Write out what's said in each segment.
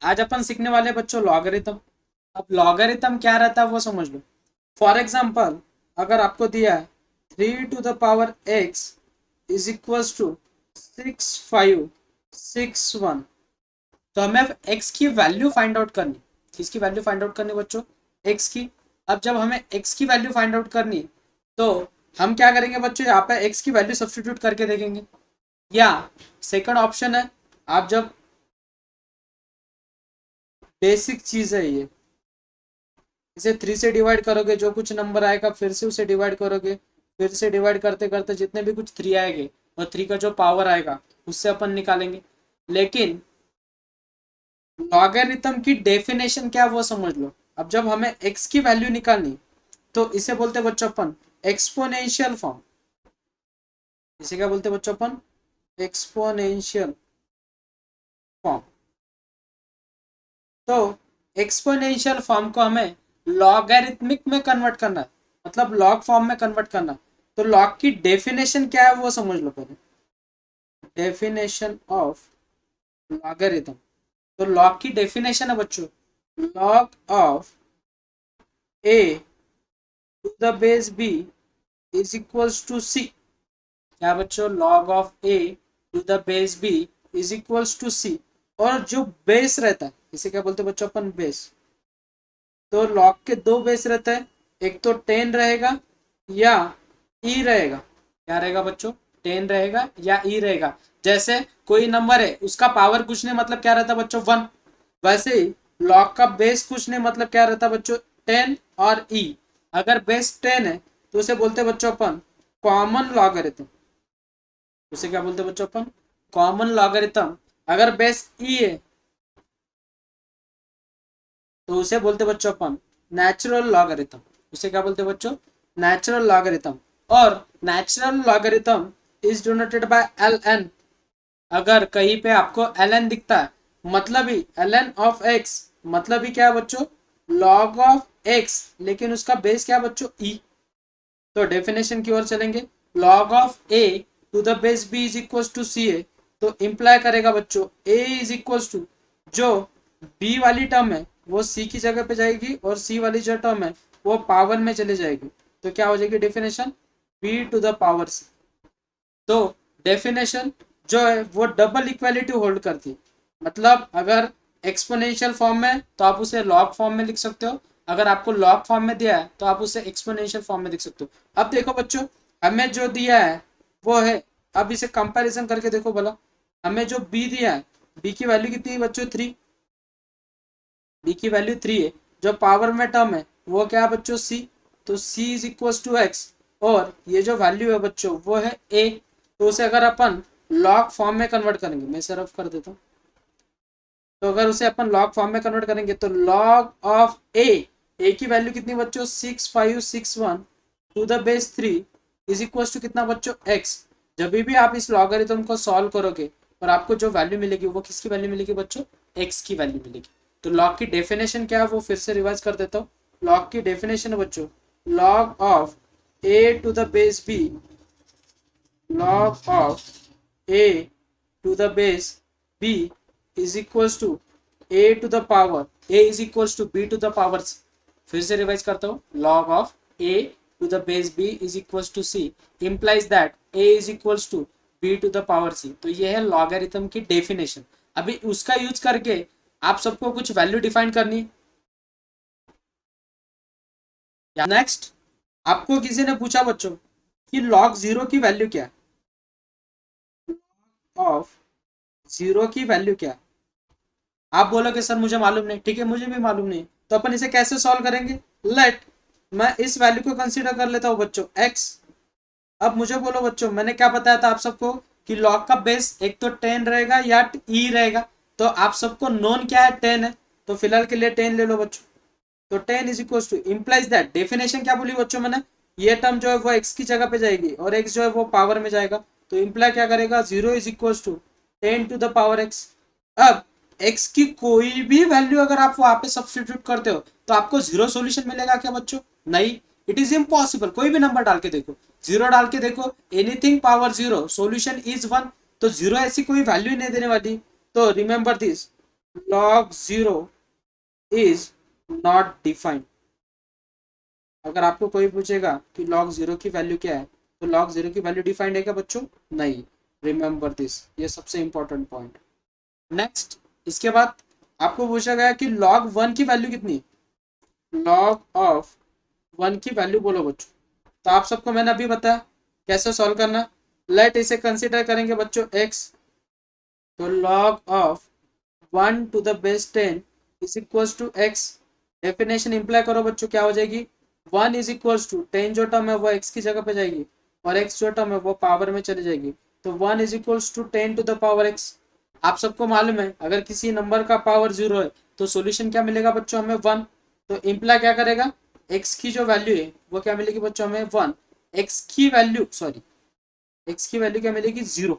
आज अपन सीखने वाले हैं बच्चों लॉगरिथम। अब लॉगरिथम क्या रहता है वो समझ लो। फॉर एग्जाम्पल, अगर आपको दिया है 3 to the power x is equals to 6561, तो हमें अब x की वैल्यू फाइंड आउट करनी। किसकी वैल्यू फाइंड आउट करनी बच्चों? x की। अब जब हमें x की वैल्यू फाइंड आउट करनी तो हम क्या करेंगे बच्चों, यहाँ पे x की वैल्यू सब्सटीट्यूट करके देखेंगे। या सेकंड ऑप्शन है, आप जब बेसिक चीज है ये, इसे 3 से डिवाइड करोगे, जो कुछ नंबर आएगा फिर से उसे डिवाइड करोगे, फिर से डिवाइड करते करते जितने भी कुछ 3 आएंगे और 3 का जो पावर आएगा उससे अपन निकालेंगे। लेकिन लॉगरिथम की डेफिनेशन क्या है वो समझ लो। अब जब हमें x की वैल्यू निकालनी तो इसे बोलते हैं बच्चों अपन एक्सपोनेंशियल फॉर्म। इसे क्या बोलते हैं बच्चों अपन? Exponential form. तो एक्सपोनेंशियल फॉर्म को हमें लॉगरिथमिक में कन्वर्ट करना है, मतलब लॉग फॉर्म में कन्वर्ट करना। तो लॉग की डेफिनेशन क्या है वो समझ लो पहले। Definition of logarithm. तो लॉग की डेफिनेशन है बच्चों, log of A to the base B is equals to C. क्या बच्चों? Log of A to the base B is equals to C. और जो बेस रहता है इसे क्या बोलते हैं बच्चों अपन? बेस। तो लॉग के दो बेस रहते हैं, एक तो 10 रहेगा या ई रहेगा। क्या रहेगा बच्चों? 10 रहेगा या ई रहेगा। जैसे कोई नंबर है उसका पावर कुछ नहीं, मतलब क्या रहता है बच्चों? 1। वैसे ही लॉग का बेस कुछ नहीं, मतलब क्या रहता है बच्चों? 10 और ई। अगर बेस 10 है तो उसे बोलते हैं बच्चों अपन कॉमन लॉगरिथम। उसे क्या बोलते हैं बच्चों अपन? Common logarithm. अगर बेस ई है तो उसे बोलते बच्चों अपन नेचुरल लॉगरिथम। उसे क्या बोलते बच्चों? Natural logarithm. और natural logarithm is denoted by L N. अगर कहीं पे आपको एल एन दिखता है, मतलब ही एल एन ऑफ एक्स, मतलब ही क्या है बच्चों? लॉग ऑफ एक्स, लेकिन उसका बेस क्या है बच्चों? ई। तो डेफिनेशन की ओर चलेंगे। Log of A to the base B is equal to C A. तो इंप्लाई करेगा बच्चों ए इज इक्वल टू, जो बी वाली टर्म है वो सी की जगह पे जाएगी और सी वाली जो टर्म है वो पावर में चले जाएगी। तो क्या हो जाएगी definition? B to the power C. तो डेफिनेशन जो है वो डबल इक्वालिटी होल्ड करती है। मतलब अगर एक्सपोनेंशियल फॉर्म में तो आप उसे लॉग फॉर्म में लिख सकते हो, अगर आपको लॉग फॉर्म में दिया है तो आप उसे एक्सपोनेंशियल फॉर्म में लिख सकते हो। अब देखो बच्चों, हमें जो दिया है वो है, अब इसे कंपैरिजन करके देखो भला। हमें जो बी दिया है, बी की वैल्यू कितनी है बच्चों? 3। बी की वैल्यू 3 है। जो पावर में टर्म है वो क्या है बच्चों? सी। तो सी इज इक्वल टू एक्स। और ये जो वैल्यू है बच्चों वो है ए। तो उसे अगर अपन लॉग फॉर्म में कन्वर्ट करेंगे, मैं इसे रफ कर देता हूँ। तो अगर उसे अपन लॉग फॉर्म में कन्वर्ट करेंगे तो लॉग ऑफ ए की वैल्यू कितनी बच्चों? 6561 to the base 3 is equal to कितना बच्चों? एक्स। जब भी आप इस लॉगरिथम को सॉल्व करोगे और आपको जो वैल्यू मिलेगी वो किसकी वैल्यू मिलेगी बच्चों? एक्स की वैल्यू मिलेगी। तो लॉग की डेफिनेशन क्या है वो फिर से रिवाइज कर देता हूँ। लॉग की डेफिनेशन है बच्चों, log of A to the base B, log of a to the base b is equals to a to the power a is equals to b to the power c। फिर से revise करता हूँ। log of a to the base b is equals to c implies that a is equals to b to the power c। तो ये है logarithm की definition. अभी उसका यूज करके आप सबको कुछ वैल्यू डिफाइन करनी। नेक्स्ट, आपको किसी ने पूछा बच्चों कि log जीरो की वैल्यू क्या है? ऑफ जीरो की वैल्यू क्या है? आप बोलोगे सर मुझे मालूम नहीं। ठीक है, मुझे भी मालूम नहीं। तो अपन इसे कैसे सॉल्व करेंगे? लेट मैं इस वैल्यू को कंसीडर कर लेता हूँ बच्चों एक्स। अब मुझे बोलो बच्चों, मैंने क्या बताया था आप सबको कि लॉग का बेस एक तो 10 रहेगा या ई रहेगा। तो आप सबको नोन क्या है? 10 है। तो फिलहाल के लिए 10 ले लो बच्चों। तो 10 is equal two implies that, definition क्या बोली बच्चों मैंने? ये टर्म जो है वो एक्स की जगह पे जाएगी और एक्स जो है वो पावर में जाएगा। तो इंप्लाई क्या करेगा? 0 is equal to 10 to the power x. अब एक्स की कोई भी वैल्यू अगर आप वहां पे सब्सटीट्यूट करते हो तो आपको जीरो सॉल्यूशन मिलेगा क्या बच्चों? नहीं, इट इज इम्पॉसिबल। कोई भी नंबर डाल के देखो, जीरो डाल के देखो, anything power zero, solution is 1। तो जीरो ऐसी कोई वैल्यू ही नहीं देने वाली। तो remember this, log 0 is not defined। अगर आपको कोई पूछेगा कि log 0 की वैल्यू क्या है, तो log 0 की वैल्यू डिफाइंड है क्या बच्चों? नहीं। रिमेंबर दिस, ये सबसे इंपॉर्टेंट पॉइंट। नेक्स्ट, इसके बाद आपको पूछा गया कि log 1 की वैल्यू कितनी? log ऑफ 1 की वैल्यू बोलो बच्चों। तो आप सबको मैंने अभी बताया कैसे सॉल्व करना। लेट इसे कंसिडर करेंगे बच्चों x, तो log of 1 to the base 10 is equals to x। Definition imply करो बच्चों, क्या हो जाएगी? 1 इज इक्वल्स टू 10 जो टर्म है वो x की जगह पे जाएगी, और x जो टर्म है वो पावर में चली जाएगी। तो 1 is equals to 10 to the power x। आप सबको मालूम है अगर किसी नंबर का पावर 0 है तो सॉल्यूशन क्या मिलेगा बच्चों? हमें 1। तो इंप्लाई क्या करेगा? x की जो वैल्यू है वो क्या मिलेगी बच्चों? हमें 1। x की वैल्यू, सॉरी, x की वैल्यू क्या मिलेगी? 0।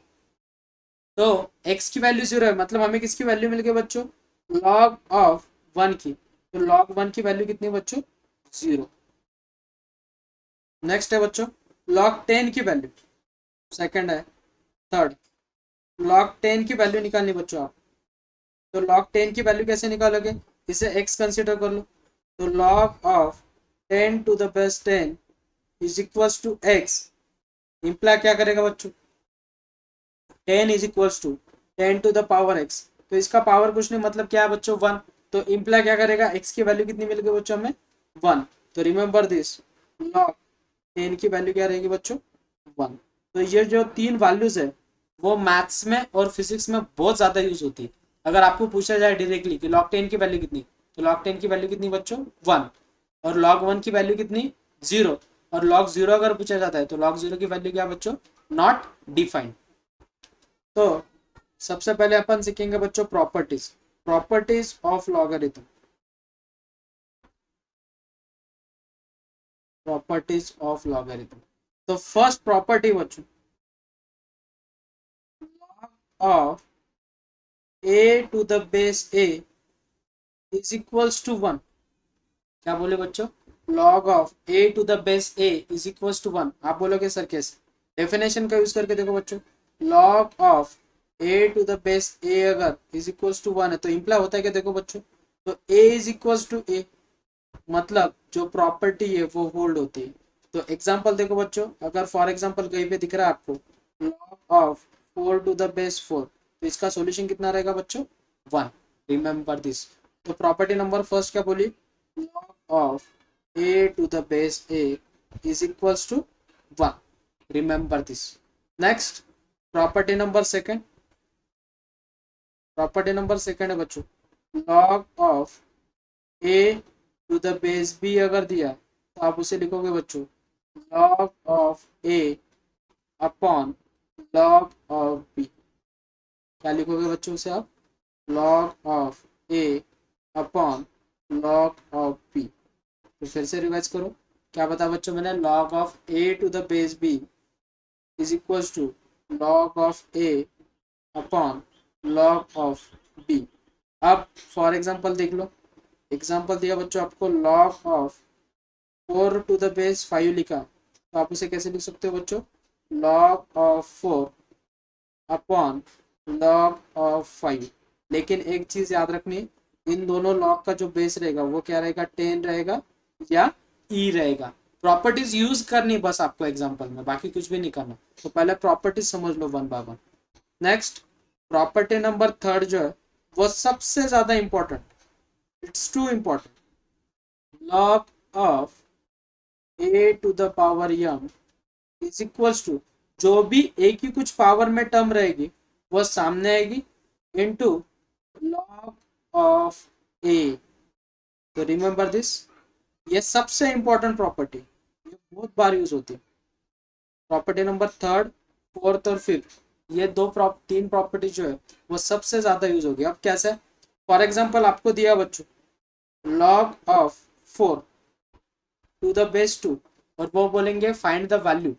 तो x की वैल्यू 0 है, मतलब हमें किसकी वैल्यू मिल गई बच्चों? log ऑफ 1 की। तो log 1 की वैल्यू कितनी बच्चों? 0। नेक्स्ट है बच्चों log 10 की वैल्यू। सेकंड है, थर्ड, log 10 की वैल्यू निकालनी बच्चों आप। तो log 10 की वैल्यू कैसे निकालोगे? इसे x कंसिडर कर लो। तो log of 10 to the base 10 is equals to x। Imply क्या करेगा बच्चों? 10 is equals to 10 to the power x। तो इसका पावर कुछ नहीं, मतलब क्या है बच्चों? 1। तो इंप्लाई क्या करेगा? x की वैल्यू कितनी मिल गई बच्चों हमें? 1। तो रिमेंबर दिस, log 10 की वैल्यू क्या रहेगी बच्चों? 1। तो ये जो तीन वैल्यूज है वो मैथ्स में और फिजिक्स में बहुत ज्यादा यूज होती है। अगर आपको पूछा जाए डायरेक्टली कि log 10 की वैल्यू कितनी, तो log 10 की वैल्यू कितनी बच्चों? 1। और log 1 की वैल्यू कितनी? 0। और log 0 अगर पूछा जाता है तो log 0 की वैल्यू क्या बच्चों? Not defined. तो सबसे पहले अपन सीखेंगे बच्चों properties, properties of logarithm, properties of logarithm. तो फर्स्ट प्रॉपर्टी बच्चों, of a to the base a is equals to 1। क्या बोले बच्चों? log of a to the base a is equals to 1। आप बोलोगे सर कैसे? डेफिनेशन का यूज करके देखो बच्चों। log of a to the base a अगर इज इक्वल्स टू 1 है तो इंप्लाई होता है क्या? देखो बच्चों, तो a is equals to a, मतलब जो प्रॉपर्टी है वो होल्ड होती है। तो एग्जांपल देखो बच्चों, अगर फॉर एग्जांपल कहीं पे दिख रहा है आपको log of 4 to the base 4, तो इसका सॉल्यूशन कितना रहेगा बच्चों? 1। Remember this. तो प्रॉपर्टी नंबर फर्स्ट क्या बोली? log of a to the base a is equals to 1। Remember this. Next, property number second, property number second है बच्चों log of a to the base b अगर दिया तो आप उसे लिखोगे बच्चों log of a upon log of b। क्या लिखोगे बच्चों उसे आप? log of a upon log of b। तो फिर से रिवाइज करो, क्या बता बच्चों मैंने? log of a to the base b is equals to log of a upon log of b। अब फॉर एग्जांपल देख लो, एग्जांपल दिया बच्चों आपको log of 4 to the base 5 लिखा, तो आप उसे कैसे लिख सकते हो बच्चों? log of 4 upon log of 5। लेकिन एक चीज याद रखनी, इन दोनों log का जो बेस रहेगा वो क्या रहेगा? 10 रहेगा या e रहेगा। प्रॉपर्टीज यूज करनी बस आपको एग्जांपल में, बाकी कुछ भी नहीं करना। तो पहले प्रॉपर्टीज समझ लो one by one. Next, property number third जो है वो सबसे ज्यादा important, it's too important. log of a to the power m is equals to, जो भी a की कुछ पावर में टर्म रहेगी वो सामने आएगी इनटू log ऑफ a। तो रिमेंबर दिस, ये सबसे इंपॉर्टेंट प्रॉपर्टी, ये बहुत बार यूज होती है। प्रॉपर्टी नंबर थर्ड, फोर्थ और फिफ्थ, ये तीन प्रॉपर्टी जो है वो सबसे ज्यादा यूज होगी। अब कैसे? फॉर एग्जाम्पल आपको दिया बच्चों log of 4 to the base 2, और वो बोलेंगे फाइंड द वैल्यू।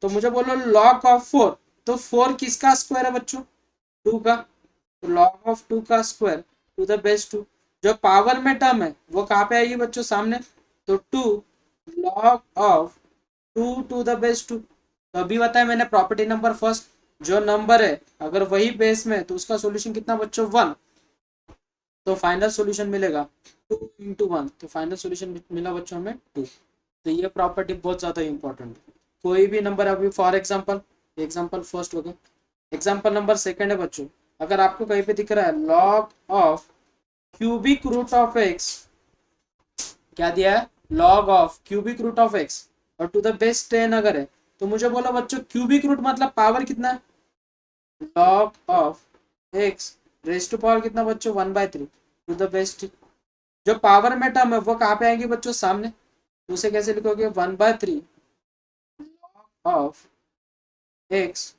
तो मुझे बोलो log ऑफ 4, तो 4 किसका स्क्वायर है बच्चों? 2 का। तो log ऑफ 2 का स्क्वायर टू द बेस 2, जो पावर में टर्म है वो कहाँ पे आएगी बच्चों? सामने। तो 2 log of 2 to the base 2। तो अभी बताया मैंने प्रॉपर्टी नंबर फर्स्ट, जो नंबर है अगर वही बेस में तो उसका सॉल्यूशन कितना बच्चों? 1। तो फाइनल सॉल्यूशन मिलेगा 2 × 1, तो फाइनल सॉल्यूशन मिला बच्चों हमें 2। तो ये प्रॉपर्टी बहुत ज़्यादा इंपॉर्टेंट है। कोई भी नंबर अभी फॉर एग्जांपल, एग्जांपल फर्स्ट हो गया, एग्जांपल नंबर सेकंड है बच्चों, अगर आपको कहीं पे दिख रहा है log of cubic root of x, क्या दिया है, log of cubic root of x और टू द बेस 10 अगर है, तो मुझे बोलो बच्चों क्यूबिक रूट मतलब पावर कितना है, log of x raise to power कितना बच्चों 1/3 टू द बेस, जो पावर में टर्म है वो कहाँ पे आएंगी बच्चों, सामने, तो उसे कैसे लिखोगे 1/3 of x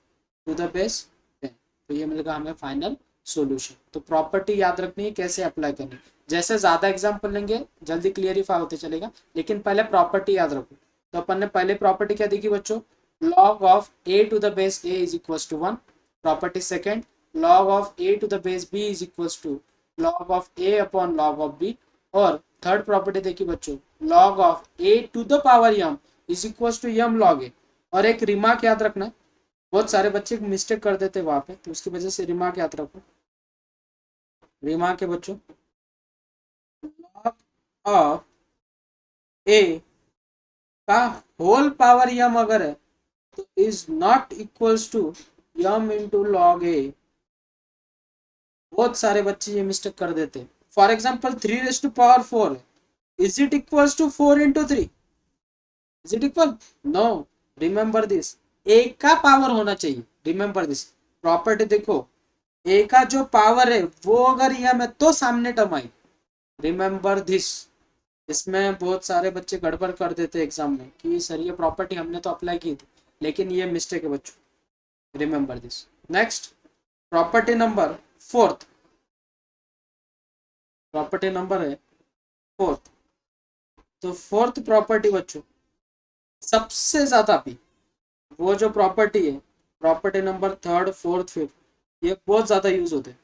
to the base 10। तो ये मिलेगा हमें फाइनल सॉल्यूशन। तो प्रॉपर्टी याद रखनी है कैसे अप्लाई करनी, जैसे ज्यादा एग्जांपल लेंगे जल्दी क्लियरिफाई होते चलेगा, लेकिन पहले प्रॉपर्टी याद रखो। तो अपन ने पहले प्रॉपर्टी क्या देखी बच्चों, log of a to the base a is equals to 1। Property second, log of a to the base b is equals to log of a upon log of b। और third property देखी बच्चों, log of a to the power m is equals to m log a। और एक remark याद रखना, बहुत सारे बच्चे मिस्टेक कर देते वहां पे, तो उसकी वजह से रिमार्क याद रखो। रिमार्क है बच्चों, लॉग ऑफ ए का होल पावर यम अगर है तो is not equals to M into log A. बहुत सारे बच्चे ये मिस्टेक कर देते हैं। For example 3 raised to power 4 है, is it equals to 4 × 3, is it equal, no, remember this, A का पावर होना चाहिए, रिमेंबर दिस प्रॉपर्टी। देखो ए का जो पावर है वो अगर यम है तो सामने टर्म आई, रिमेंबर दिस। इसमें बहुत सारे बच्चे गड़बड़ कर देते एग्जाम में कि सर ये प्रॉपर्टी हमने तो अप्लाई की थी, लेकिन ये मिस्टेक है बच्चों, remember this. Next property number fourth, property number है फोर्थ। तो फोर्थ प्रॉपर्टी बच्चों सबसे ज्यादा भी, वो जो प्रॉपर्टी है property number third fourth fifth, ये बहुत ज्यादा यूज होते हैं।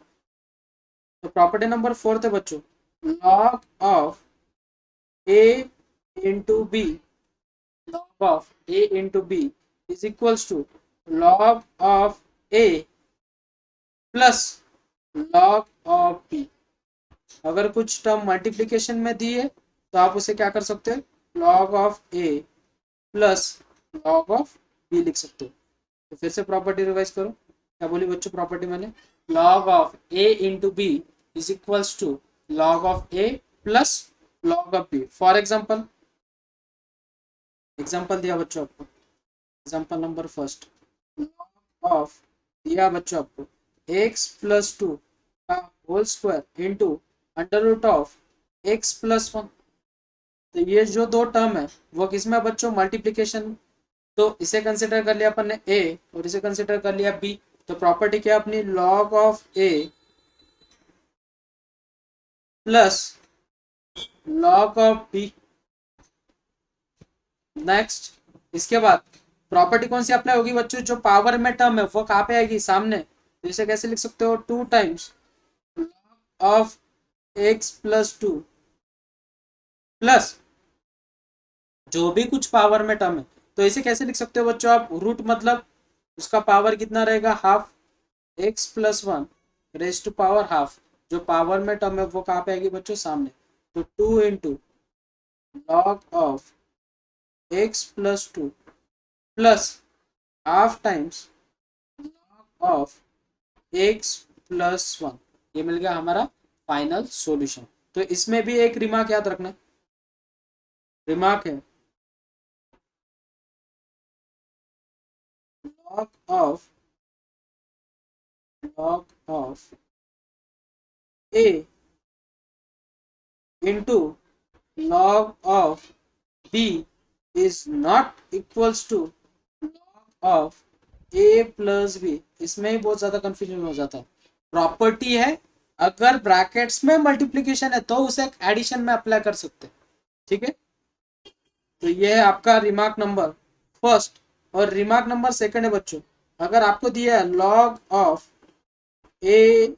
तो प्रॉपर्टी नंबर फोर्थ है बच्चों, log of A into b, log of a into b is equals to log of a plus log of b। अगर कुछ टर्म मल्टीप्लीकेशन में दी है तो आप उसे क्या कर सकते हो, log of a plus log of b लिख सकते हो। तो फिर से प्रॉपर्टी रिवाइज करो, क्या बोली बच्चों प्रॉपर्टी मैंने, log of a into b is equals to log of a plus log of b। For example, example दिया बच्चों आपको, example number first, log of दिया बच्चों आपको x+2 का whole square into under root of x+1। तो ये जो दो टर्म है वो किसमें बच्चों, मल्टीप्लीकेशन। तो इसे कंसिडर कर लिया अपन ने a और इसे कंसिडर कर लिया b। तो प्रॉपर्टी क्या अपनी, log of a plus log of b। Next इसके बाद प्रॉपर्टी कौन सी अप्लाई होगी बच्चों, जो पावर में टर्म है वो कहाँ पे आएगी, सामने। तो इसे कैसे लिख सकते हो, 2 टाइम्स ऑफ x+2 प्लस जो भी कुछ पावर में टर्म है। तो इसे कैसे लिख सकते हो बच्चों आप, रूट मतलब उसका पावर कितना रहेगा, half, x+1 raise to power half, जो पावर में टर्म है वो कहाँ पे आएगी बच्चों, सामने। तो 2 into log of x+2 plus half times log of x+1, ये मिल गया हमारा फाइनल सॉल्यूशन। तो इसमें भी एक रिमार्क याद रखना, रिमार्क है log of a into log of b is not equals to log of a plus b। इसमें ही बहुत ज्यादा कंफ्यूजन हो जाता है। प्रॉपर्टी है, अगर ब्रैकेट्स में मल्टीप्लीकेशन है तो उसे एडिशन में अप्लाई कर सकते हैं, ठीक है। तो ये है आपका रिमार्क नंबर फर्स्ट। और रिमार्क नंबर सेकंड है बच्चों, अगर आपको दिया है log of a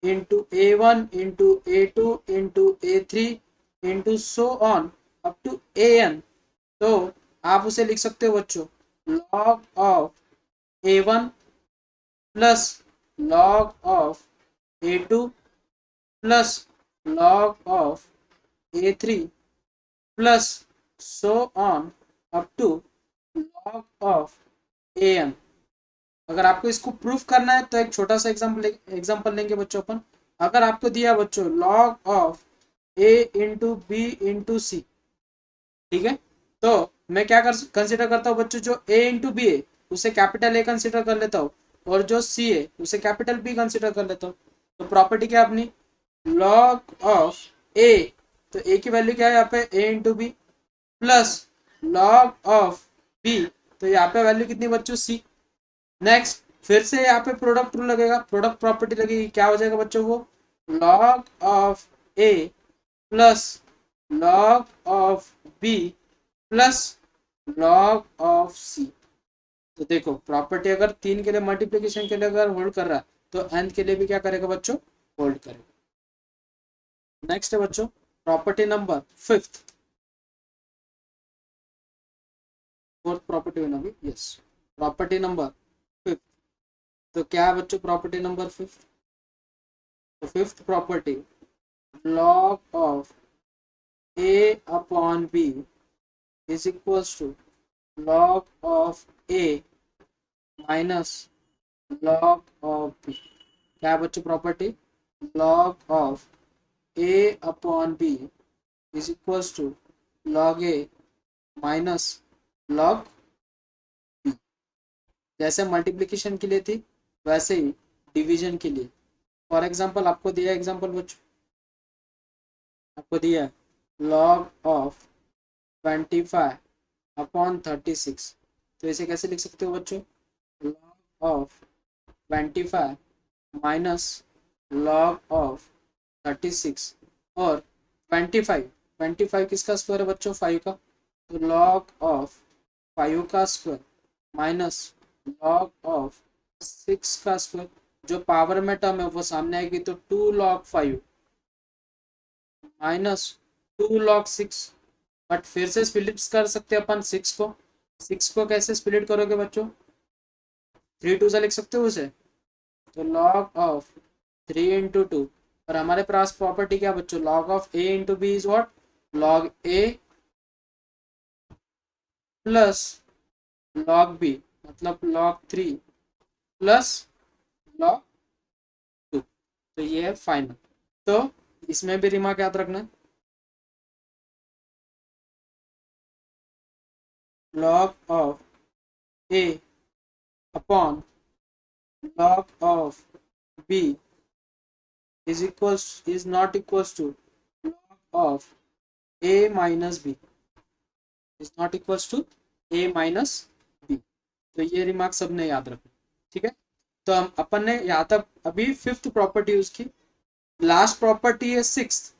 into a1 into a2 into a3 into so on up to an, तो आप उसे लिख सकते हो बच्चों, log of a1 plus log of a2 plus log of a3 plus so on up to log of an। अगर आपको इसको प्रूफ करना है तो एक छोटा सा एग्जांपल लेंगे बच्चों अपन। अगर आपको दिया बच्चों log of a into B into C, ठीक है, तो मैं क्या कर कंसिडर करता हूँ बच्चों, जो a इंटू बी है उसे कैपिटल ए कंसिडर कर लेता हूँ, और जो सी है उसे कैपिटल बी कंसिडर कर लेता हूँ। तो प्रॉपर्टी क्या अपनी, लॉग ऑफ ए, तो ए की वैल्यू क्या है यहाँ पे a into b, plus log of b, तो यहाँ पे वैल्यू कितनी बच्चों सी। नेक्स्ट फिर से यहाँ पे प्रोडक्ट रूल लगेगा, प्रोडक्ट प्रॉपर्टी लगेगी, क्या हो जाएगा बच्चों वो log of A plus log of B plus log of C. तो देखो प्रॉपर्टी अगर 3 के लिए मल्टीप्लीकेशन के लिए अगर होल्ड कर रहा है तो nth के लिए भी क्या करेगा बच्चों, होल्ड करेगा। नेक्स्ट है बच्चों property number fifth, fourth property होना भी, यस, प्रॉपर्टी नंबर फिफ्थ। तो क्या है बच्चों प्रॉपर्टी नंबर फिफ्थ, तो fifth property log of a upon b is equals to log of a minus log of b। क्या है बच्चों property, log of a upon b is equals to log a minus log b। जैसे multiplication के लिए थी वैसे ही division के लिए। फॉर एग्जांपल आपको दिया एग्जांपल बच्चों, आपको दिया है लॉग ऑफ 25 अपॉन 36, तो इसे कैसे लिख सकते हो बच्चों, log of 25 minus log of 36, और 25 किसका स्क्वायर है बच्चों, 5 का, तो लॉग ऑफ 5 का स्क्वायर माइनस लॉग ऑफ 6 का स्क्वायर, जो पावर में टर्म है वो सामने आएगी, तो 2 लॉग 5 माइनस 2 लॉग 6। बट फिर से स्प्लिट कर सकते हैं अपन 6 को कैसे स्प्लिट करोगे बच्चों, 3 2 से लिख सकते हो उसे, तो लॉग ऑफ 3 इंटू 2, और हमारे पास प्रॉपर्टी क्या बच्चों, log of A into B is what, log a plus log b, मतलब लॉग 3 प्लस लॉग 2। तो ये है फाइनल। तो इसमें भी रिमार्क याद रखना है, log of A upon log of b is not equals to log of a minus b is not equals to a minus b। तो ये रिमार्क सबने याद रखना, ठीक है। तो हम अपन ने यहाँ तक अभी फिफ्थ प्रॉपर्टी यूज की। लास्ट प्रॉपर्टी है सिक्स्थ,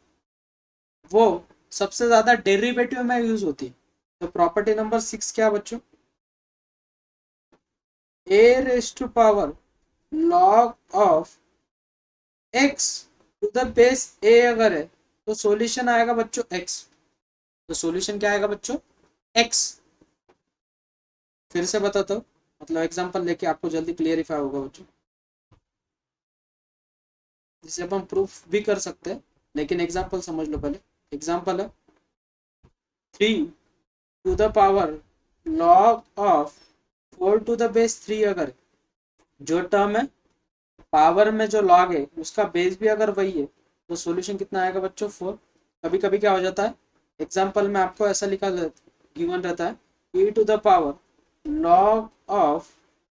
वो सबसे ज्यादा डेरिवेटिव में यूज होती है। तो प्रॉपर्टी नंबर 6 क्या बच्चों, a raised to power log of x to the base a अगर है तो सॉल्यूशन आएगा बच्चों x। तो सॉल्यूशन क्या आएगा बच्चों, x। फिर से बताता हूँ, मतलब एग्जांपल लेके आपको जल्दी क्लियरिफाई होगा बच्चों, जिसे अपन प्रूफ भी कर सकते हैं, लेकिन एग्जांपल समझ लो पहले। एग्जांपल है 3 to the power log of 4 to the base 3 अगर जो टर्म है पावर में जो लॉग है उसका बेस भी अगर वही है तो सॉल्यूशन कितना आएगा बच्चों 4। कभी कभी क्या हो जाता है, एग्जांपल में आपको ऐसा लिखा गिवन रहता है e to the power log of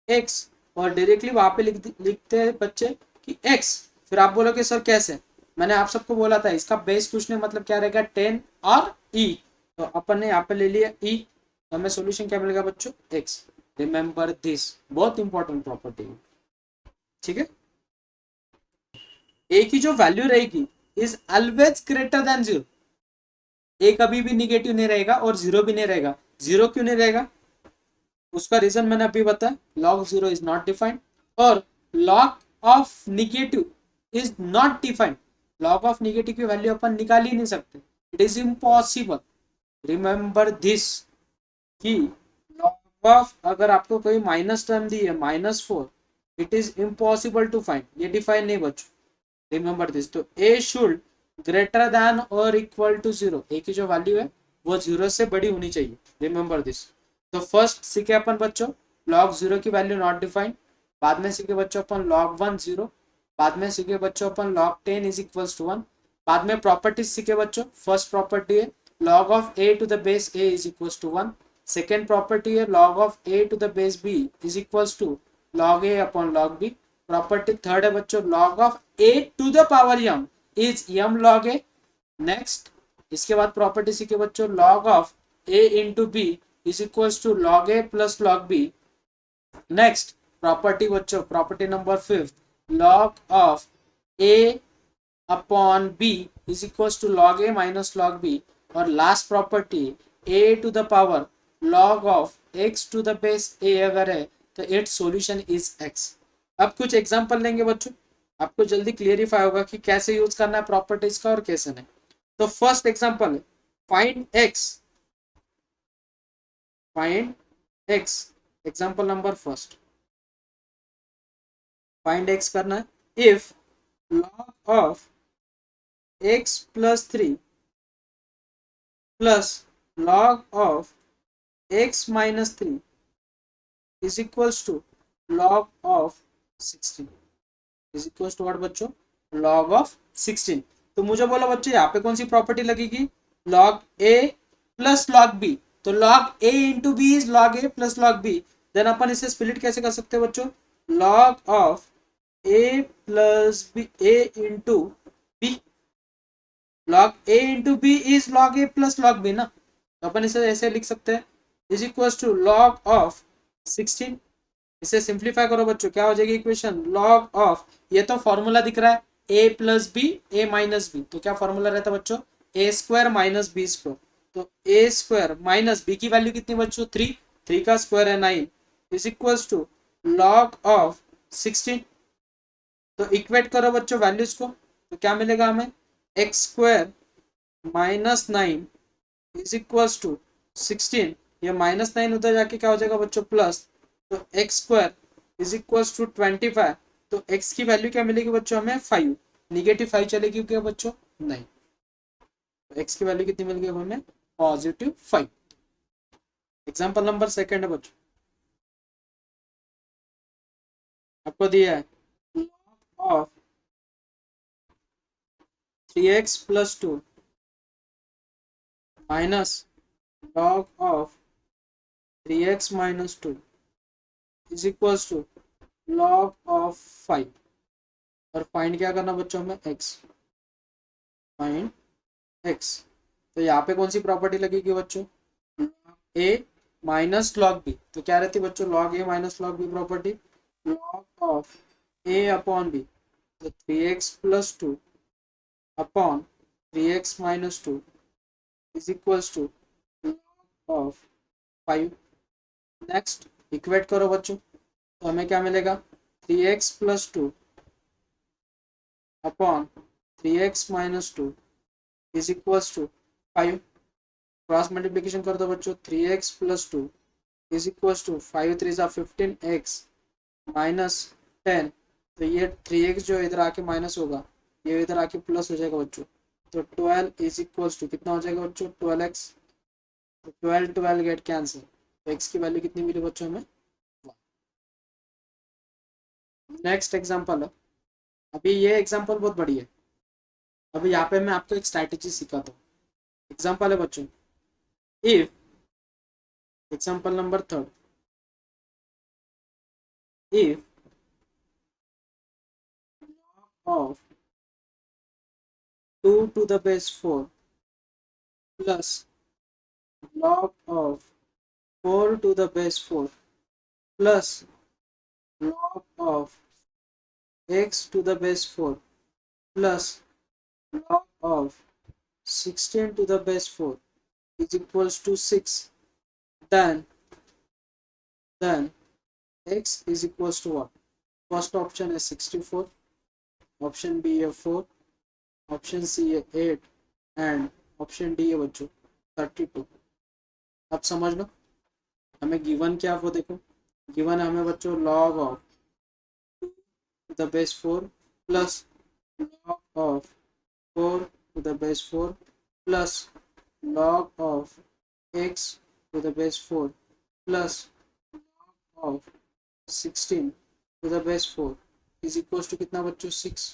x, और डायरेक्टली वहां पे लिखते हैं बच्चे कि x। फिर आप बोलोगे सर कैसे, मैंने आप सबको बोला था इसका बेस कुछ नहीं, मतलब क्या रहेगा 10 और e, तो अपन ने यहाँ पे ले लिया e, तो हमें सॉल्यूशन क्या मिलेगा बच्चों x। रिमेंबर दिस, बहुत इंपॉर्टेंट प्रॉपर्टी है, ठीक है। ए की जो वैल्यू रहेगी इज ऑलवेज ग्रेटर देन 0, ए कभी भी निगेटिव नहीं रहेगा और 0 भी नहीं रहेगा। 0 क्यों नहीं रहेगा, उसका रीजन मैंने अभी बताया, लॉग 0 इज नॉट डिफाइंड, और log of negative is not defined. Log of negative की वैल्यू अपन निकाल ही नहीं सकते, it is impossible. Remember this कि लॉग ऑफ अगर आपको कोई माइनस टर्म दी है -4, it is impossible to find, ये डिफाइन नहीं बच्चों। रिमेंबर दिस, तो ए शुड ग्रेटर देन और इक्वल टू 0, ए की जो वैल्यू है वो 0 से बड़ी होनी चाहिए, रिमेंबर दिस। तो फर्स्ट सीखे अपन बच्चों log 0 की वैल्यू नॉट डिफाइंड, बाद में सीखे बच्चों अपन log 1 0, बाद में सीखे बच्चों अपन log 10 इज इक्वल्स टू 1, बाद में प्रॉपर्टीज सीखे बच्चों, फर्स्ट प्रॉपर्टी है log of a to the base a is equals to 1, second property है log of a to the base b is equals to log a upon log b, property third है बच्चों log of a to the power m is m log a। Next इसके बाद property सीखे बच्चों log of a into B is equals to log a plus log b। Next property बच्चों, property number fifth log of a upon b is equals to log a minus log b, और last property a to the power log of x to the base a अगर है तो it's solution is x। अब कुछ example लेंगे बच्चों, आपको जल्दी क्लियरिफाई होगा कि कैसे यूज करना है प्रॉपर्टीज का और कैसे नहीं। तो फर्स्ट एग्जांपल है find x, find x, example number first, find x करना है if log of x plus 3 plus log of x minus 3 is equals to log of 16 is equals to what बच्चों, log of 16। तो मुझे बोला बच्चों यहाँ पे कौन सी प्रॉपर्टी लगेगी, log a plus log b, तो log a into B is log a plus log b, then अपन इसे स्प्लिट कैसे कर सकते हैं बच्चों, log of a plus b, a into b, log a into B is log a plus log b ना, तो अपन इसे ऐसे लिख सकते हैं is equals to log of 16। इसे सिंप्लीफाई करो बच्चों, क्या हो जाएगी इक्वेशन, log ऑफ, ये तो फॉर्मूला दिख रहा है a plus b a minus b, तो क्या फॉर्मूला रहता है बच्चों, a square minus b square, तो ए स्क्वायर माइनस बी की वैल्यू कितनी बच्चों 3, 3 का स्क्वायर है 9 is equals to log of 16। तो इक्वेट करो बच्चों वैल्यूज को, तो क्या मिलेगा हमें, x square minus 9 is equals to 16, ये माइनस 9 उधर जाके क्या हो जाएगा बच्चों प्लस, तो x square is equals to 25, तो x की वैल्यू क्या मिलेगी बच्चों हमें 5, निगेटिव 5 चलेगी क्या बच्चों, नहीं, तो x की वैल्यू कितनी मिल गई हमें, पॉजिटिव 5। एग्जांपल नंबर सेकंड है बच्चों, आपको दिया है log of 3x plus 2 minus log of 3x minus 2 is equals to log of 5, और फाइंड क्या करना बच्चों में x, फाइंड x। तो यहाँ पे कौन सी प्रॉपर्टी लगेगी बच्चों, a माइनस log b, तो क्या रहती है बच्चों log a minus log b property, log of a upon b, तो 3x plus 2 upon 3x minus 2 is equals to log of 5। Next equate करो बच्चों, तो हमें क्या मिलेगा, 3x plus 2 upon 3x minus 2 is equals to 5, cross multiplication कर दो बच्चों, 3x plus 2 is equals to 5 3 जा 15x माइनस 10, तो ये 3x जो इधर आके माइनस होगा ये इधर आके प्लस हो जाएगा बच्चों, तो 12 इज इक्वल्स टू कितना हो जाएगा बच्चों 12x, तो 12 12 गेट कैंसिल, तो x की वैल्यू कितनी मिली बच्चों हमें। नेक्स्ट एग्जांपल है, अभी ये एग्जांपल बहुत बढ़िया है, अभी यहाँ पे मैं आपको एक स्ट्रैटेजी सिखाता हूँ। एग्जांपल है बच्चों, if, example number third, if of 2 to the base 4 plus log of 4 to the base 4 plus log of x to the base 4 plus log of 16 to the base 4 is equals to 6, then x is equals to what, first option is 64, option B है 4, option c है 8 and option d है बच्चों 32। अब समझ लो हमें given क्या वो देखो, गिवन है हमें बच्चों log of the base 4 plus log of 4 to the base 4 plus log of x to the base 4 plus of 16 to the base 4 is equals to कितना बच्चों 6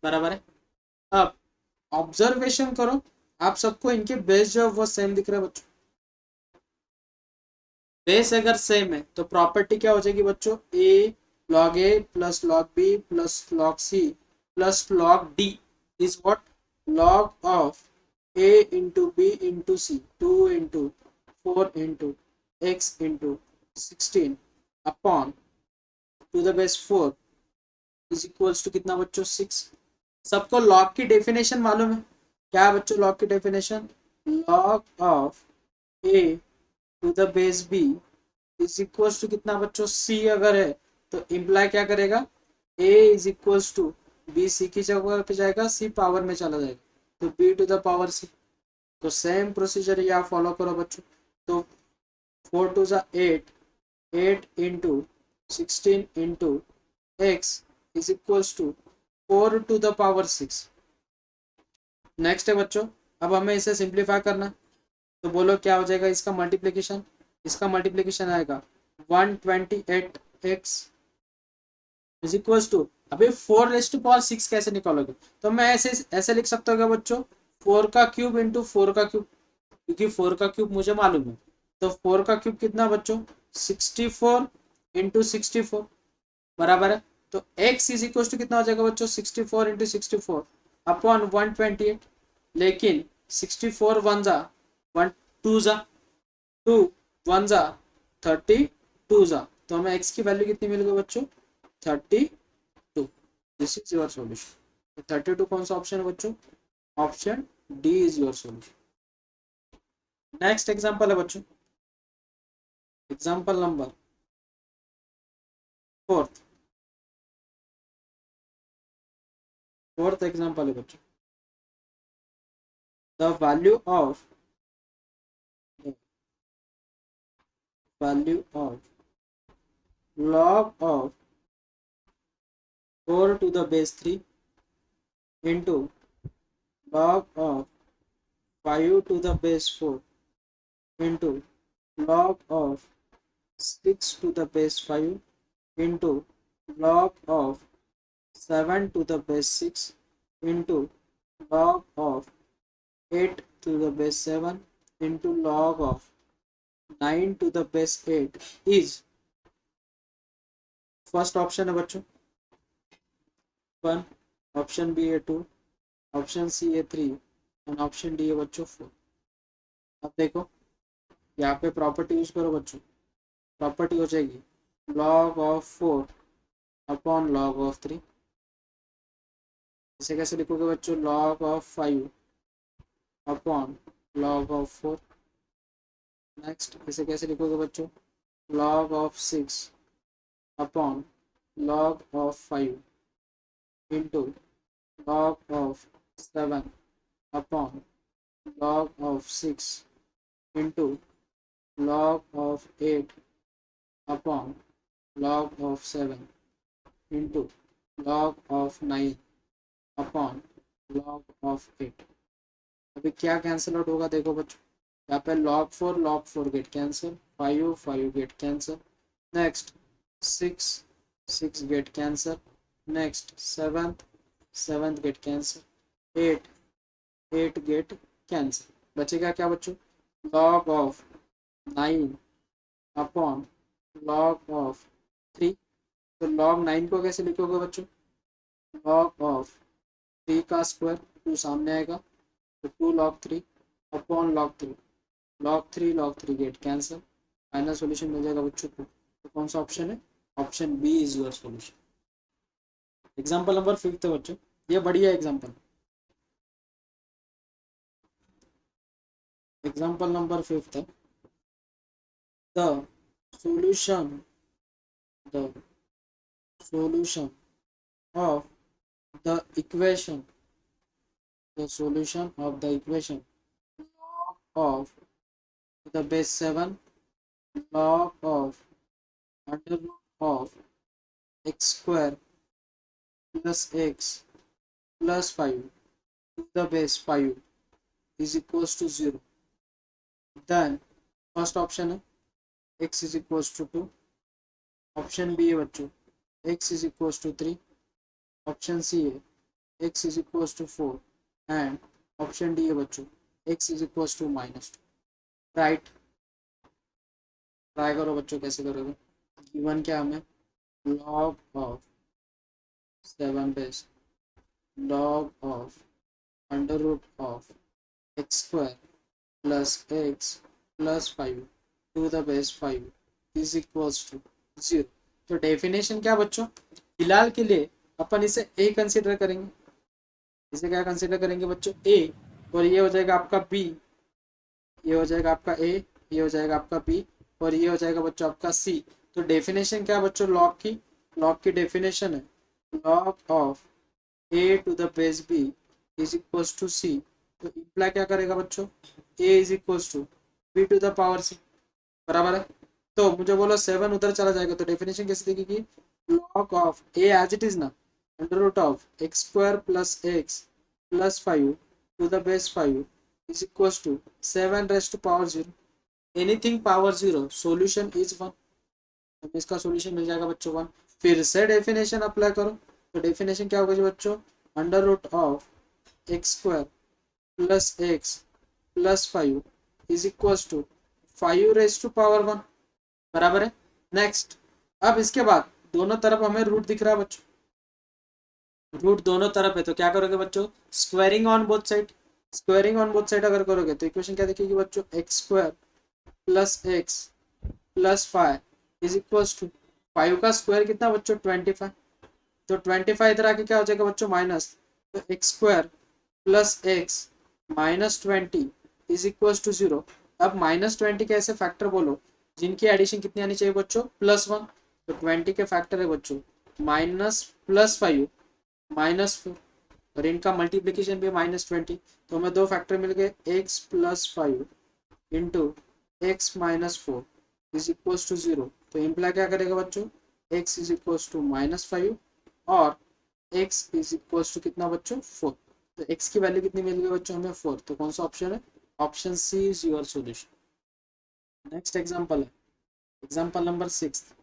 बराबर है। अब ऑब्जर्वेशन करो, आप सबको इनके बेस जो है वो सेम दिख रहा है बच्चों। बेस अगर सेम है तो प्रॉपर्टी क्या हो जाएगी बच्चों, A plus log B plus log C plus log D is what, log of A into B into C 2 into 4 into X into 16 upon to the base 4 is equals to कितना बच्चों 6। सबको log की definition मालूम है, क्या है बच्चों log की definition, log of A to the base B is equals to कितना बच्चों सी अगर है तो इम्प्लाई क्या करेगा, A is equals to B C की जगह पे जाएगा, सी पावर में चला जाएगा तो B to the power C. तो सेम प्रोसीजर यहाँ फॉलो करो बच्चों। तो 4 टू ज़ा 8, 8 into 16 into x is equals to 4 to the power 6। Next है बच्चों, अब हमें इसे सिंप्लीफाई करना, तो बोलो क्या हो जाएगा इसका मल्टीप्लिकेशन, इसका मल्टीप्लिकेशन आएगा 128x इज इक्वल्स टू, अभी 4 रेस्ट टू पावर 6 कैसे निकालोगे, तो मैं ऐसे ऐसे लिख सकता हूँ क्या बच्चों, 4 का क्यूब इंटू 4 का क्यूब, क्योंकि 4 का क्यूब मुझे मालूम है। तो 4 का क्यूब कितना बच्चों 64 इंटू 64 बराबर है। तो x इज इक्वल टू कितना हो जाएगा बच्चों 64 इंटू 64 अपॉन 128, लेकिन 64 वन जा 1 2 जा 2 1 जा 32 जा, तो हमें x की वैल्यू कितनी मिल गई बच्चों 32। This is your solution. 32 कौन सा ऑप्शन है बच्चों, option D is your solution. Next example है बच्चों, example number 4th, 4th example है बच्चों, the value of log of 4 to the base 3 into log of 5 to the base 4 into log of 6 to the base 5 into log of 7 to the base 6 into log of 8 to the base 7 into log of 9 to the base 8 is, first option है बच्चों 1, option b है 2, option c है 3 and option d है बच्चों 4। अब देखो यहाँ पे प्रॉपर्टी यूज करो बच्चों, प्रॉपर्टी हो जाएगी log of 4 upon log of 3। इसे कैसे लिखोगे बच्चों, log of 5 upon log of 4। Next इसे कैसे लिखोगे बच्चों, log of 6 upon log of 5 into log of 7 upon log of 6 into log of 8 upon log of 7 into log of 9 upon log of 8। अभी क्या कैंसिल आउट होगा देखो बच्चों, यहाँ पे log 4 get cancel, 5 get cancel, next 6 get cancel, next 7 get cancel, 8 get cancel, बचेगा क्या बच्चों log of 9 upon log of 3। तो log 9 को कैसे लिखोगे बच्चों, log ऑफ 3 का स्क्वायर, 2 सामने आएगा तो 2 log 3 upon log 3 get cancel, final solution मिल जाएगा बच्चों को। तो कौन सा ऑप्शन है, option B is your solution. Example number 5 है बच्चों, ये बढ़िया एग्जांपल, एग्जांपल नंबर 5 है, the solution the solution of the equation, the solution of the equation of the base 7 log of under root of x square plus x plus 5 to the base 5 is equals to 0, then first option है x is equals to 2, option b है बच्चों x is equals to 3, option c है x is equals to 4 and option d है बच्चों x is equals to -2। Right, try करो बच्चों कैसे करोगे। गिवन क्या हमें, log of 7 base log of under root of x square plus x plus 5 to the base 5 is equals to 0। तो definition क्या बच्चों, फिलहाल के लिए अपन इसे a कंसिडर करेंगे। इसे क्या कंसिडर करेंगे बच्चों, a, और ये हो जाएगा आपका b, ये हो जाएगा आपका a, ये हो जाएगा आपका b, और ये हो जाएगा बच्चों आपका c। तो डेफिनेशन क्या बच्चों, लॉग की डेफिनेशन है log of a to the base b is equals to c। तो इम्प्लाई क्या करेगा बच्चों, a is equals to b to the power c, बराबर है। तो मुझे बोलो 7 उधर चला जाएगा, तो डेफिनेशन कैसे दिखेगी, log of a as it is ना, under root of x square plus x plus 5 to the base 5 is equals to 7 raise to power 0, anything power 0, solution is 1। तो इसका सॉल्यूशन मिल जाएगा बच्चों 1। फिर से डेफिनेशन अप्लाई करो, तो डेफिनेशन क्या होगा जी बच्चों, under root of x square plus x plus 5 is equals to 5 raise to power 1, बराबर है। नेक्स्ट, अब इसके बाद दोनों तरफ हमें रूट दिख रहा है बच्चों, रूट दोनों तरफ है, तो क्या करोगे बच्चों, squaring on both side. Squaring on both side अगर करोगे तो इक्वेशन क्या दिखेगी बच्चों, x square plus x plus 5 is equals to 5 का स्क्वायर कितना बच्चों 25, तो 25 इधर आके क्या हो जाएगा बच्चों माइनस, तो x square plus x minus 20 is equals to 0। अब -20 के ऐसे फैक्टर बोलो जिनकी एडिशन कितनी आनी चाहिए बच्चों, +1। तो 20 के फैक्टर है बच्चों माइनस प्लस 5 -4, और इनका मल्टीप्लीकेशन भी -20। तो हमें दो फैक्टर मिल गए, x plus 5 into x minus 4 is equals to 0। तो इम्प्लाई क्या करेगा बच्चों, x इज इक्वल्स टू -5 और x इज इक्वल्स टू कितना बच्चों 4। तो x की वैल्यू कितनी मिल गई बच्चों हमें 4। तो कौन सा ऑप्शन है, option C is your solution. Next example है एग्जांपल नंबर 6th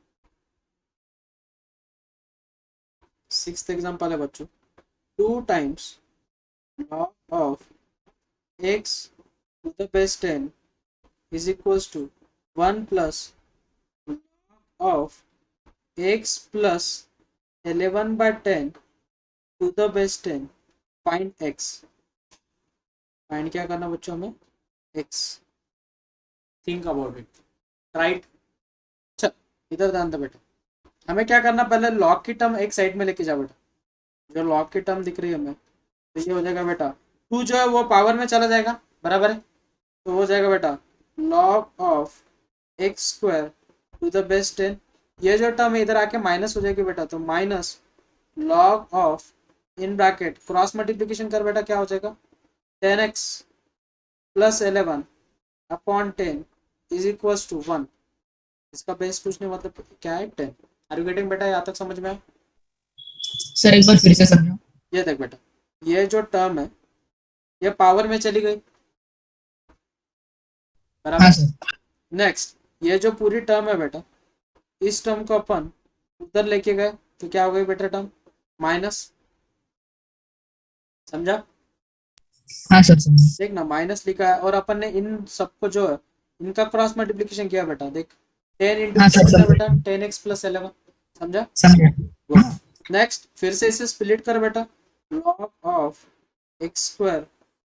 एग्जांपल है बच्चों, 2 times log of x to the base 10 is equals to 1 plus log of x plus 11 by 10 to the base 10, find x। Find क्या करना बच्चों हमें, x। Think about it, right. चल इधर ध्यान दे बेटा, हमें क्या करना, पहले लॉग की टर्म एक साइड में लेके जा बेटा, जो लॉग की टर्म दिख रही है हमें, तो ये हो जाएगा बेटा 2 जो है वो पावर में चला जाएगा, बराबर है। तो हो जाएगा बेटा log of x square to the base 10, ये जो टर्म इधर आके माइनस हो जाएगी बेटा, तो minus log of in bracket cross multiplication कर बेटा, क्या हो जाएगा 10x plus 11 upon 10 is equals to 1। इसका बेस कुछ नहीं मतलब क्या है 10। आर यू गेटिंग बेटा, यहाँ तक समझ में आया। सर एक बार फिर से समझो। ये देख बेटा, ये जो टर्म है ये पावर में चली गई, हाँ बराबर। सर। नेक्स्ट, ये जो पूरी टर्म है बेटा, इस टर्म को अपन उधर लेके गए तो क्या हो गई बेटा टर्म माइनस, समझा। हाँ सर समझो। देख ना माइनस लिखा है, और अपन ने इन सबको जो है इनका क्रॉस मल्टीप्लीकेशन किया बेटा, देख 10 इंटू हाँ सर कितना समझो। बेटा 10x प्लस 11, समझा। समझो। गुड। नेक्स्ट, फिर से इसे स्प्लिट कर बेटा, log of x square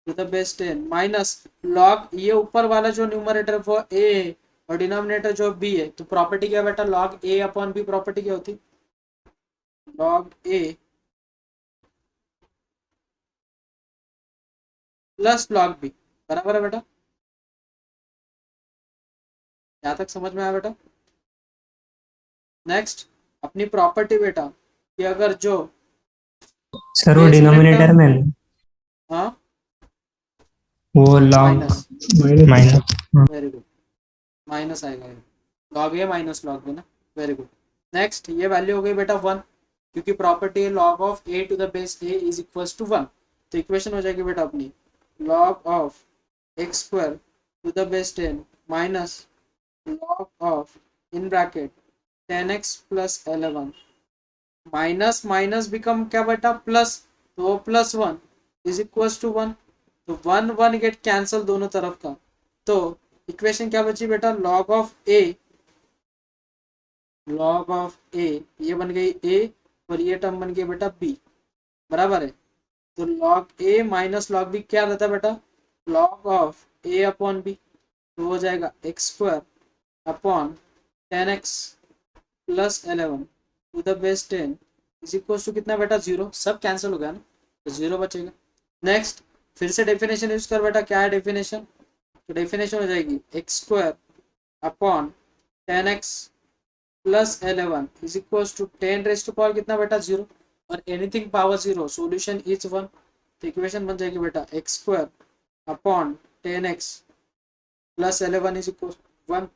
to the base 10 minus log, ये ऊपर वाला जो न्यूमरेटर वो a है और डिनोमिनेटर जो b है, तो प्रॉपर्टी क्या बेटा log a upon b, property क्या होती, log a plus log b, बराबर है बेटा। यहाँ तक समझ में आया बेटा। नेक्स्ट, अपनी प्रॉपर्टी बेटा कि अगर जो सर वो बेस में डिनोमिनेटर टर्म, में हाँ वो log minus, minus. Very good, minus आएगा ये, log a minus log b ना, वेरी गुड। नेक्स्ट, ये वैल्यू हो गई बेटा 1, क्योंकि प्रॉपर्टी है log of a to the base a is equals to 1। तो इक्वेशन हो जाएगी बेटा अपनी log of x square to the base 10 minus log of in bracket 10x plus 11 minus minus become क्या बेटा प्लस, तो प्लस 1 इज इक्वल्स टू 1। तो 1 1 get cancel दोनों तरफ का। तो इक्वेशन क्या बची बेटा log of a, log of a ये बन गई a और ये टर्म बन गई बेटा b, बराबर है। तो log a minus log b क्या रहता है बेटा log of a upon b, तो हो जाएगा x square upon 10x plus 11 to the base 10 is equal to कितना बेटा 0, सब कैंसिल हो गया ना तो 0 बचेगा। नेक्स्ट फिर से डेफिनेशन यूज कर बेटा, क्या है डेफिनेशन, तो डेफिनेशन हो जाएगी x square upon 10x plus 11 is equal to 10 raise to power कितना बेटा 0 और एनीथिंग पावर 0 सॉल्यूशन इज 1। तो इक्वेशन बन जाएगी बेटा x square upon 10x plus 11 is equal 1।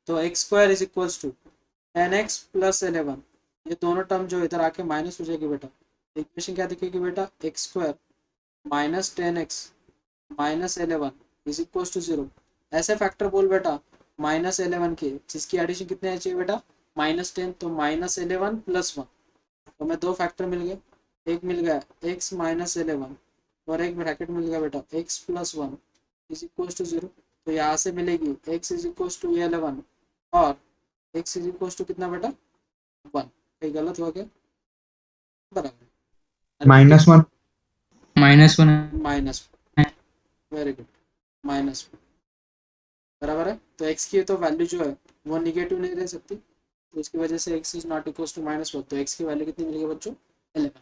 तो x square is equal to 10x plus 11, ये दोनों टर्म जो इधर आके माइनस हो जाएगी बेटा। इक्वेशन क्या दिखेगी बेटा x square minus 10x minus 11 is equal to 0। ऐसे फैक्टर बोल बेटा माइनस 11 के जिसकी एडिशन कितने चाहिए बेटा -10, तो -11 प्लस 1। तो हमें दो फैक्टर मिल गए, एक मिल गया x माइनस 11 और एक ब्रैकेट मिल गया बेटा x plus 1 is equal to 0। तो यहाँ से मिलेगी x इज इक्वल टू 11 और x इज इक्वल टू कितना बेटा 1। कहीं गलत हुआ क्या, बराबर -1 माइनस, वेरी गुड -1 बराबर है। तो x की तो वैल्यू जो है वो निगेटिव नहीं रह सकती, तो उसकी वजह से x is not equal to -1, तो x की वैल्यू कितनी मिलेगी बच्चों 11।